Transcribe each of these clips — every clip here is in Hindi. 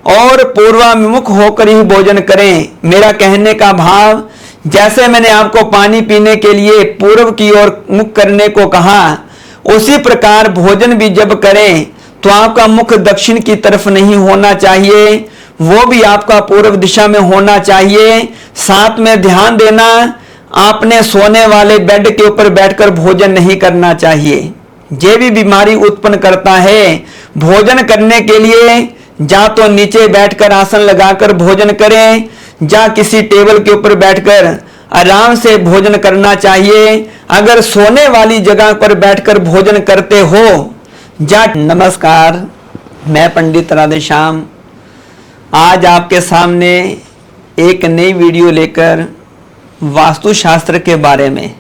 और पूर्वाभिमुख होकर ही भोजन करें। मेरा कहने का भाव, जैसे मैंने आपको पानी पीने के लिए पूर्व की ओर मुख करने को कहा, उसी प्रकार भोजन भी जब करें तो आपका मुख दक्षिण की तरफ नहीं होना चाहिए, वो भी आपका पूर्व दिशा में होना चाहिए। साथ में ध्यान देना, आपने सोने वाले बेड के ऊपर बैठकर भोजन नहीं करना चाहिए। ये भी बीमारी उत्पन्न करता है। भोजन करने के लिए या तो नीचे बैठकर आसन लगाकर भोजन करें, या किसी टेबल के ऊपर बैठकर आराम से भोजन करना चाहिए। अगर सोने वाली जगह पर बैठकर भोजन करते हो या नमस्कार, मैं पंडित राधेश्याम आज आपके सामने एक नई वीडियो लेकर वास्तुशास्त्र के बारे में,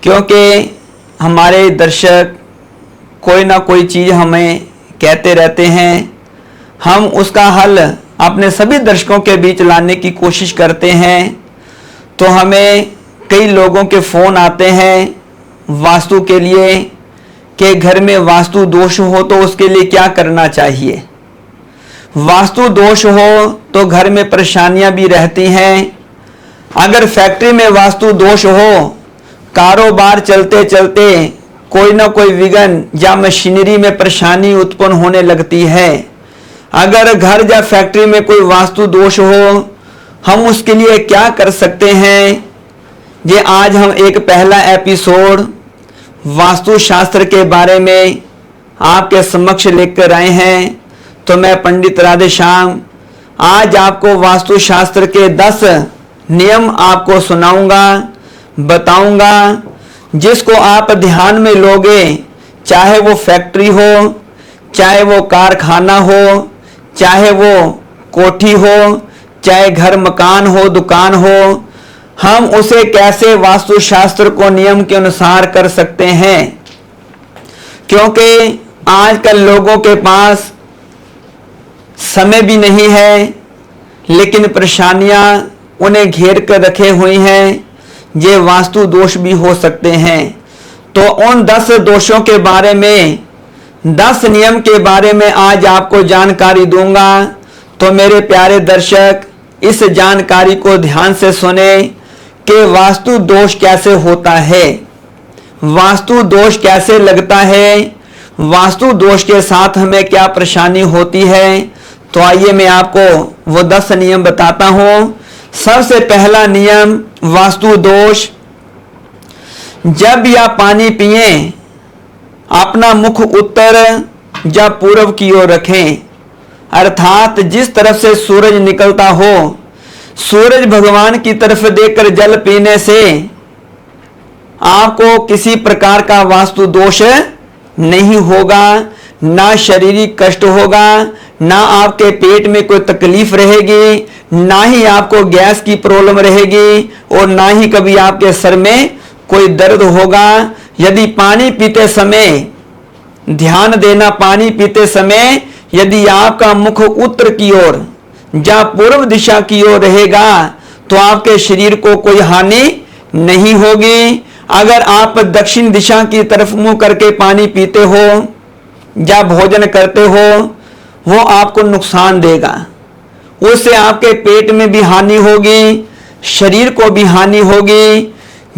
क्योंकि हमारे दर्शक कोई ना कोई चीज़ हमें कहते रहते हैं, हम उसका हल अपने सभी दर्शकों के बीच लाने की कोशिश करते हैं। तो हमें कई लोगों के फ़ोन आते हैं वास्तु के लिए कि घर में वास्तु दोष हो तो उसके लिए क्या करना चाहिए। वास्तु दोष हो तो घर में परेशानियां भी रहती हैं। अगर फैक्ट्री में वास्तु दोष हो, कारोबार चलते चलते कोई ना कोई विघ्न या मशीनरी में परेशानी उत्पन्न होने लगती है। अगर घर या फैक्ट्री में कोई वास्तु दोष हो, हम उसके लिए क्या कर सकते हैं, ये आज हम एक पहला एपिसोड वास्तुशास्त्र के बारे में आपके समक्ष लेकर आए हैं। तो मैं पंडित राधेश्याम आज आपको वास्तुशास्त्र के 10 नियम आपको सुनाऊंगा, बताऊंगा, जिसको आप ध्यान में लोगे, चाहे वो फैक्ट्री हो, चाहे वो कारखाना हो, चाहे वो कोठी हो, चाहे घर मकान हो, दुकान हो, हम उसे कैसे वास्तुशास्त्र को नियम के अनुसार कर सकते हैं। क्योंकि आजकल लोगों के पास समय भी नहीं है, लेकिन परेशानियां उन्हें घेर कर रखे हुई हैं। ये वास्तु दोष भी हो सकते हैं। तो उन 10 दोषों के बारे में, 10 नियम के बारे में आज आपको जानकारी दूंगा। तो मेरे प्यारे दर्शक, इस जानकारी को ध्यान से सुने कि वास्तु दोष कैसे होता है, वास्तु दोष कैसे लगता है, वास्तु दोष के साथ हमें क्या परेशानी होती है। तो आइए मैं आपको वो 10 नियम बताता हूं। सबसे पहला नियम, वास्तु दोष, जब या पानी पिए अपना मुख उत्तर या पूर्व की ओर रखें, अर्थात जिस तरफ से सूरज निकलता हो, सूरज भगवान की तरफ देखकर जल पीने से आपको किसी प्रकार का वास्तु दोष नहीं होगा, ना शारीरिक कष्ट होगा, ना आपके पेट में कोई तकलीफ रहेगी, ना ही आपको गैस की प्रॉब्लम रहेगी, और ना ही कभी आपके सर में कोई दर्द होगा। यदि पानी पीते समय ध्यान देना, पानी पीते समय यदि आपका मुख उत्तर की ओर या पूर्व दिशा की ओर रहेगा तो आपके शरीर को कोई हानि नहीं होगी। अगर आप दक्षिण दिशा की तरफ मुंह करके पानी पीते हो या भोजन करते हो, वो आपको नुकसान देगा, उससे आपके पेट में भी हानि होगी, शरीर को भी हानि होगी।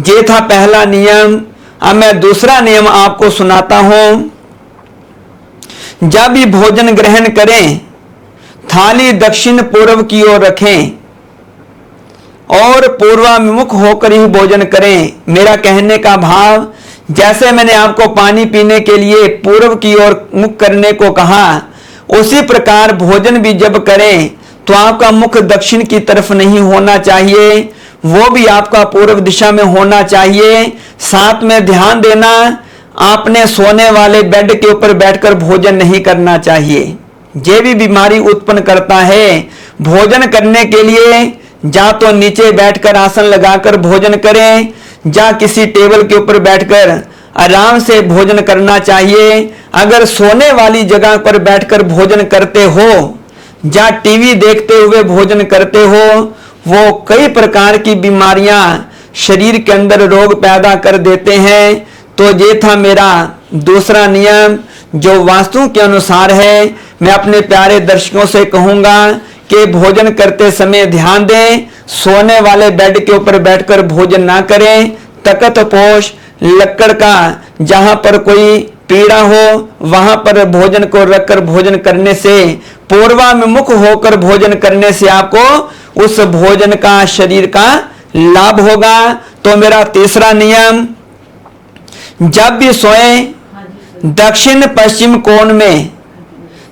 ये था पहला नियम। अब मैं दूसरा नियम आपको सुनाता हूं। जब भी भोजन ग्रहण करें, थाली दक्षिण पूर्व की ओर रखें और पूर्वाभिमुख होकर ही भोजन करें। मेरा कहने का भाव, जैसे मैंने आपको पानी पीने के लिए पूर्व की ओर मुख करने को कहा, उसी प्रकार भोजन भी जब करें तो आपका मुख दक्षिण की तरफ नहीं होना चाहिए, वो भी आपका पूर्व दिशा में होना चाहिए। साथ में ध्यान देना, आपने सोने वाले बेड के ऊपर बैठकर भोजन नहीं करना चाहिए। ये भी बीमारी उत्पन्न करता है। भोजन करने के लिए या तो नीचे बैठकर आसन लगाकर भोजन करें, या किसी टेबल के ऊपर बैठकर आराम से भोजन करना चाहिए। अगर सोने वाली जगह पर बैठकर भोजन करते हो या टीवी देखते हुए भोजन करते हो, वो कई प्रकार की बीमारियां शरीर के अंदर रोग पैदा कर देते हैं। तो ये था मेरा दूसरा नियम जो वास्तु के अनुसार है। मैं अपने प्यारे दर्शकों से कहूंगा कि भोजन करते समय ध्यान दें, सोने वाले बेड के ऊपर बैठकर भोजन ना करें। तख्त पोश लकड़ का जहां पर कोई पीड़ा हो वहां पर भोजन को रखकर भोजन करने से, पूर्वाभिमुख होकर भोजन करने से आपको उस भोजन का शरीर का लाभ होगा। तो मेरा तीसरा नियम, जब भी सोएं दक्षिण पश्चिम कोण में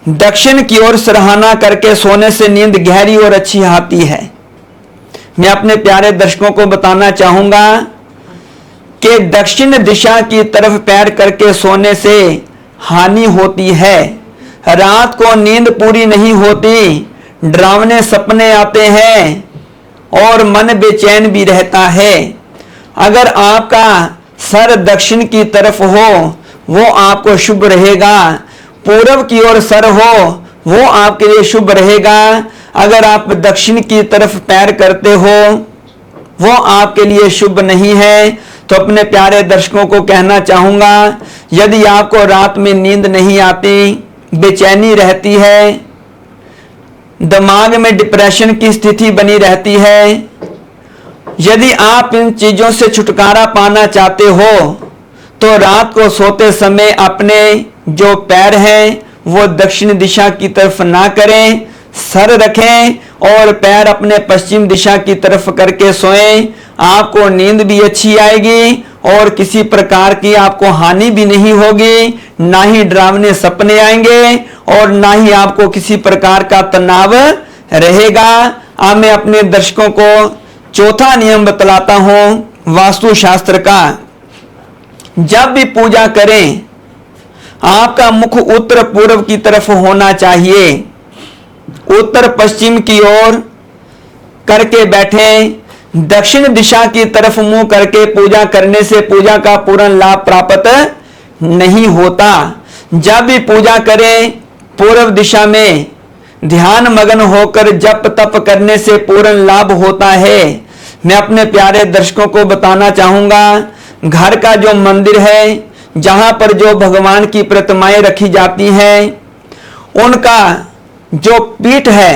दक्षिण की ओर सरहाना करके सोने से नींद गहरी और अच्छी आती है। मैं अपने प्यारे दर्शकों को बताना चाहूंगा कि दक्षिण दिशा की तरफ पैर करके सोने से हानि होती है। रात को नींद पूरी नहीं होती, डरावने सपने आते हैं और मन बेचैन भी रहता है। अगर आपका सर दक्षिण की तरफ हो वो आपको शुभ रहेगा, पूर्व की ओर सर हो वो आपके लिए शुभ रहेगा। अगर आप दक्षिण की तरफ पैर करते हो वो आपके लिए शुभ नहीं है। तो अपने प्यारे दर्शकों को कहना चाहूंगा, यदि आपको रात में नींद नहीं आती, बेचैनी रहती है, दिमाग में डिप्रेशन की स्थिति बनी रहती है, यदि आप इन चीजों से छुटकारा पाना चाहते हो तो रात को सोते समय अपने जो पैर हैं वो दक्षिण दिशा की तरफ ना करें, सर रखें और पैर अपने पश्चिम दिशा की तरफ करके सोएं। आपको नींद भी अच्छी आएगी और किसी प्रकार की आपको हानि भी नहीं होगी, ना ही डरावने सपने आएंगे और ना ही आपको किसी प्रकार का तनाव रहेगा। अब मैं अपने दर्शकों को चौथा नियम बतलाता हूं वास्तुशास्त्र का। जब भी पूजा करें आपका मुख उत्तर पूर्व की तरफ होना चाहिए। उत्तर पश्चिम की ओर करके बैठें, दक्षिण दिशा की तरफ मुंह करके पूजा करने से पूजा का पूर्ण लाभ प्राप्त नहीं होता। जब भी पूजा करें पूर्व दिशा में ध्यान मग्न होकर जप तप करने से पूर्ण लाभ होता है। मैं अपने प्यारे दर्शकों को बताना चाहूंगा, घर का जो मंदिर है जहां पर जो भगवान की प्रतिमाएं रखी जाती हैं उनका जो पीठ है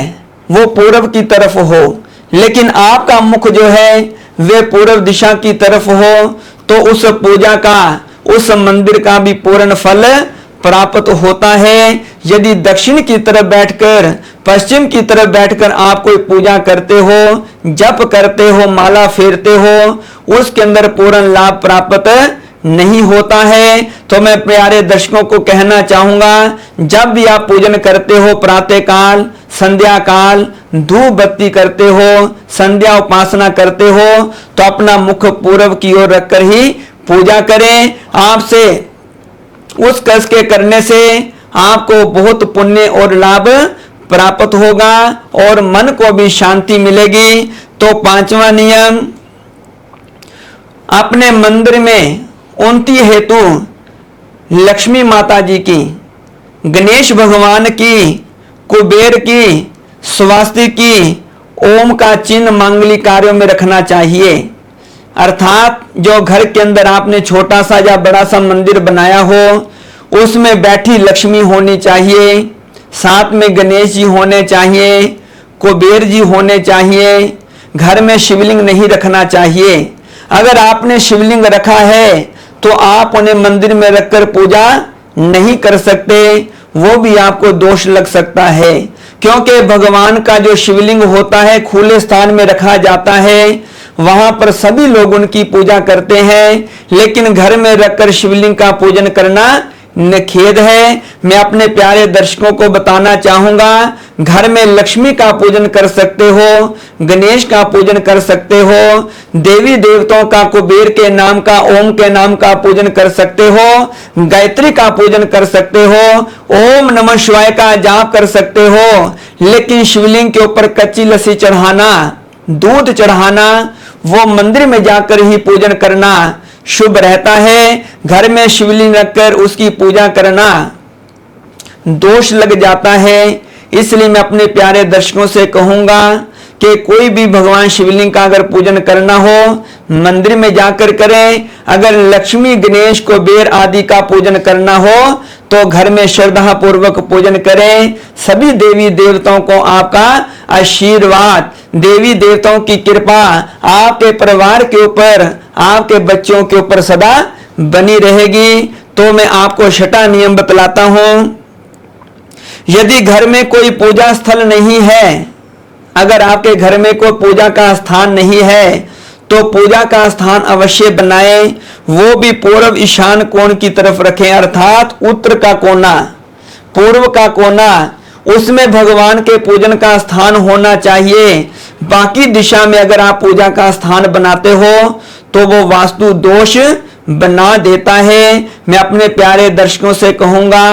वो पूर्व की तरफ हो, लेकिन आपका मुख जो है वे पूर्व दिशा की तरफ हो तो उस पूजा का उस मंदिर का भी पूर्ण फल प्राप्त होता है। यदि दक्षिण की तरफ बैठकर पश्चिम की तरफ बैठकर आप कोई पूजा करते हो, जप करते हो, माला फेरते हो, उसके अंदर पूर्ण लाभ प्राप्त नहीं होता है। तो मैं प्यारे दर्शकों को कहना चाहूंगा, जब भी आप पूजन करते हो, प्रातः काल, संध्या काल, धूप बत्ती करते हो, संध्या उपासना करते हो, तो अपना मुख पूर्व की ओर रखकर ही पूजा करें। आपसे उस कस के करने से आपको बहुत पुण्य और लाभ प्राप्त होगा और मन को भी शांति मिलेगी। तो पांचवा नियम, अपने मंदिर में उन्नति हेतु लक्ष्मी माता जी की, गणेश भगवान की, कुबेर की, स्वास्तिक की, ओम का चिन्ह मांगलिक कार्यों में रखना चाहिए। अर्थात जो घर के अंदर आपने छोटा सा या बड़ा सा मंदिर बनाया हो उसमें बैठी लक्ष्मी होनी चाहिए, साथ में गणेश जी होने चाहिए, कुबेर जी होने चाहिए। घर में शिवलिंग नहीं रखना चाहिए। अगर आपने शिवलिंग रखा है तो आप उन्हें मंदिर में रखकर पूजा नहीं कर सकते, वो भी आपको दोष लग सकता है, क्योंकि भगवान का जो शिवलिंग होता है खुले स्थान में रखा जाता है, वहां पर सभी लोग उनकी पूजा करते हैं, लेकिन घर में रखकर शिवलिंग का पूजन करना खेद है। मैं अपने प्यारे दर्शकों को बताना चाहूंगा, घर में लक्ष्मी का पूजन कर सकते हो, गणेश का पूजन कर सकते हो, देवी देवताओं का, कुबेर के नाम का, ओम के नाम का पूजन कर सकते हो, गायत्री का पूजन कर सकते हो, ओम नमः शिवाय का जाप कर सकते हो, लेकिन शिवलिंग के ऊपर कच्ची लस्सी चढ़ाना, दूध चढ़ाना, वो मंदिर में जाकर ही पूजन करना शुभ रहता है। घर में शिवलिंग रखकर उसकी पूजा करना दोष लग जाता है। इसलिए मैं अपने प्यारे दर्शकों से कहूंगा कि कोई भी भगवान शिवलिंग का अगर पूजन करना हो मंदिर में जाकर करें। अगर लक्ष्मी, गणेश, कुबेर आदि का पूजन करना हो तो घर में श्रद्धा पूर्वक पूजन करें। सभी देवी देवताओं को आपका आशीर्वाद, देवी देवताओं की कृपा आपके परिवार के ऊपर, आपके बच्चों के ऊपर सदा बनी रहेगी। तो मैं आपको छठा नियम बतलाता हूं। यदि घर में कोई पूजा स्थल नहीं है, अगर आपके घर में कोई पूजा का स्थान नहीं है, तो पूजा का स्थान अवश्य बनाएं। वो भी पूर्व ईशान कोण की तरफ रखें, अर्थात उत्तर का कोना, पूर्व का कोना, उसमें भगवान के पूजन का स्थान होना चाहिए। बाकी दिशा में अगर आप पूजा का स्थान बनाते हो तो वो वास्तु दोष बना देता है। मैं अपने प्यारे दर्शकों से कहूंगा,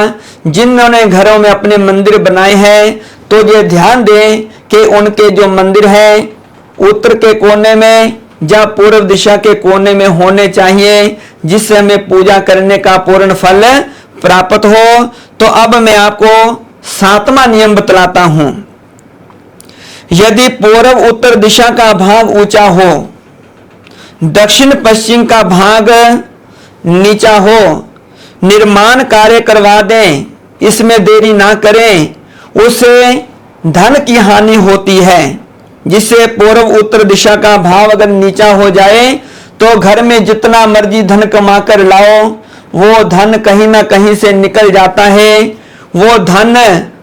जिन्होंने घरों में अपने मंदिर बनाए हैं, तो ये ध्यान दें कि उनके जो मंदिर है उत्तर के कोने में या पूर्व दिशा के कोने में होने चाहिए, जिससे हमें पूजा करने का पूर्ण फल प्राप्त हो। तो अब मैं आपको सातवां नियम बतलाता हूं। यदि पूर्व उत्तर दिशा का भाग ऊंचा हो, दक्षिण पश्चिम का भाग नीचा हो, निर्माण कार्य करवा दें, इसमें देरी ना करें, उससे धन की हानि होती है। जिससे पूर्व उत्तर दिशा का भाव अगर नीचा हो जाए तो घर में जितना मर्जी धन कमा कर लाओ, वो धन कहीं ना कहीं से निकल जाता है, वो धन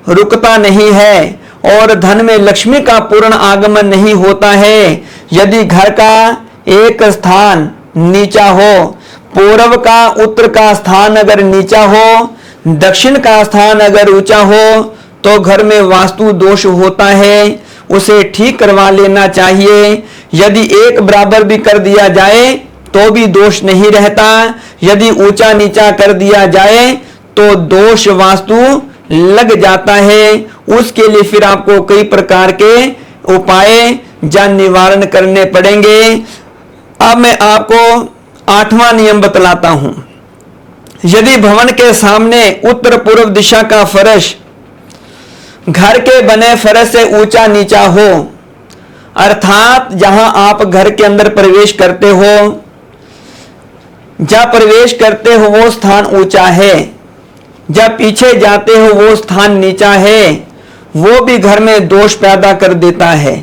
रुकता नहीं है और धन में लक्ष्मी का पूर्ण आगमन नहीं होता है। यदि घर का एक स्थान नीचा हो, पूर्व का उत्तर का स्थान अगर नीचा हो, दक्षिण का स्थान अगर ऊंचा हो, तो घर में वास्तु दोष होता है, उसे ठीक करवा लेना चाहिए। यदि एक बराबर भी कर दिया जाए तो भी दोष नहीं रहता, यदि ऊंचा नीचा कर दिया जाए तो दोष वास्तु लग जाता है। उसके लिए फिर आपको कई प्रकार के उपाय या निवारण करने पड़ेंगे। अब मैं आपको आठवां नियम बतलाता हूं। यदि भवन के सामने उत्तर पूर्व दिशा का फर्श घर के बने फर्श से ऊंचा नीचा हो, अर्थात जहां आप घर के अंदर प्रवेश करते हो, जहां प्रवेश करते हो वो स्थान ऊंचा है, जब पीछे जाते हो वो स्थान नीचा है, वो भी घर में दोष पैदा कर देता है।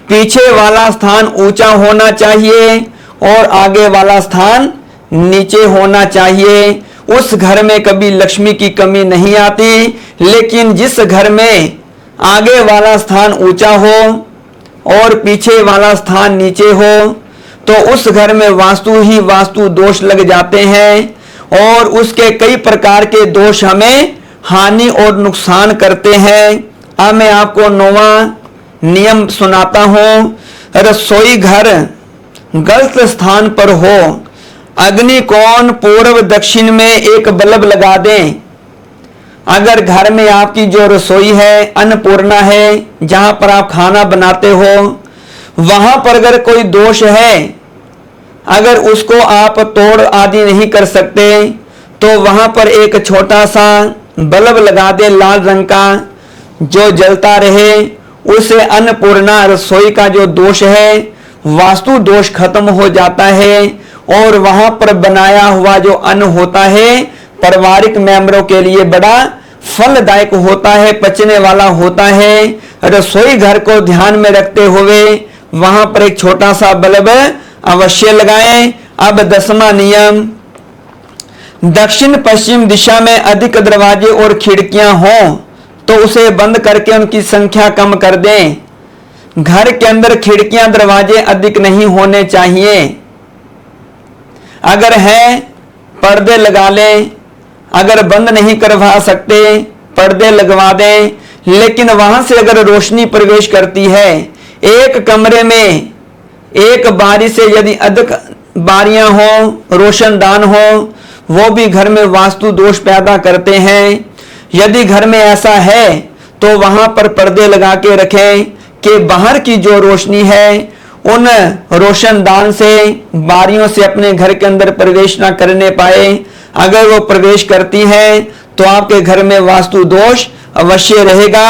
पीछे वाला स्थान ऊंचा होना चाहिए और आगे वाला स्थान नीचे होना चाहिए। उस घर में कभी लक्ष्मी की कमी नहीं आती। लेकिन जिस घर में आगे वाला स्थान ऊंचा हो और पीछे वाला स्थान नीचे हो, तो उस घर में वास्तु ही वास्तु दोष लग जाते हैं और उसके कई प्रकार के दोष हमें हानि और नुकसान करते हैं। अब मैं आपको 9वां नियम सुनाता हूं। रसोई घर गलत स्थान पर हो, अग्निकोण पूर्व दक्षिण में एक बल्ब लगा दें। अगर घर में आपकी जो रसोई है, अन्नपूर्णा है, जहां पर आप खाना बनाते हो, वहां पर अगर कोई दोष है, अगर उसको आप तोड़ आदि नहीं कर सकते, तो वहां पर एक छोटा सा बल्ब लगा दे लाल रंग का, जो जलता रहे। उससे अन्नपूर्णा रसोई का जो दोष है, वास्तु दोष खत्म हो जाता है और वहां पर बनाया हुआ जो अन्न होता है पारिवारिक मेंबरों के लिए बड़ा फलदायक होता है, पचने वाला होता है। रसोई घर को ध्यान में रखते हुए वहां पर एक छोटा सा बल्ब अवश्य लगाएं। अब 10वां नियम, दक्षिण पश्चिम दिशा में अधिक दरवाजे और खिड़कियां हों तो उसे बंद करके उनकी संख्या कम कर दें। घर के अंदर खिड़कियां दरवाजे अधिक नहीं होने चाहिए। अगर है पर्दे लगा लें, अगर बंद नहीं करवा सकते पर्दे लगवा दें। लेकिन वहां से अगर रोशनी प्रवेश करती है, एक कमरे में एक बारी से यदि अधिक बारियां हो, रोशनदान हो, वो भी घर में वास्तु दोष पैदा करते हैं। यदि घर में ऐसा है तो वहां पर पर्दे लगा के रखें कि बाहर की जो रोशनी है उन रोशनदान से, बारियों से अपने घर के अंदर प्रवेश ना करने पाए। अगर वो प्रवेश करती है तो आपके घर में वास्तु दोष अवश्य रहेगा।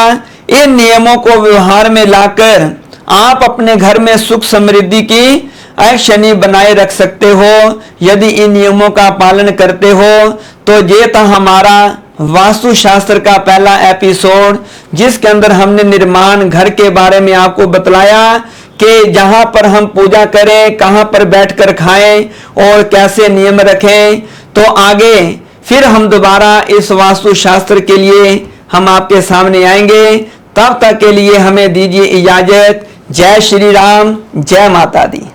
इन नियमों को व्यवहार में लाकर आप अपने घर में सुख समृद्धि की शनि बनाए रख सकते हो। यदि इन नियमों का पालन करते हो तो ये था हमारा वास्तु शास्त्र का पहला एपिसोड, जिसके अंदर हमने निर्माण घर के बारे में आपको बतलाया कि जहां पर हम पूजा करें, कहां पर बैठकर खाएं और कैसे नियम रखें। तो आगे फिर हम दोबारा इस वास्तु शास्त्र के लिए हम आपके सामने आएंगे। तब तक के लिए हमें दीजिए इजाजत। जय श्री राम, जय माता दी।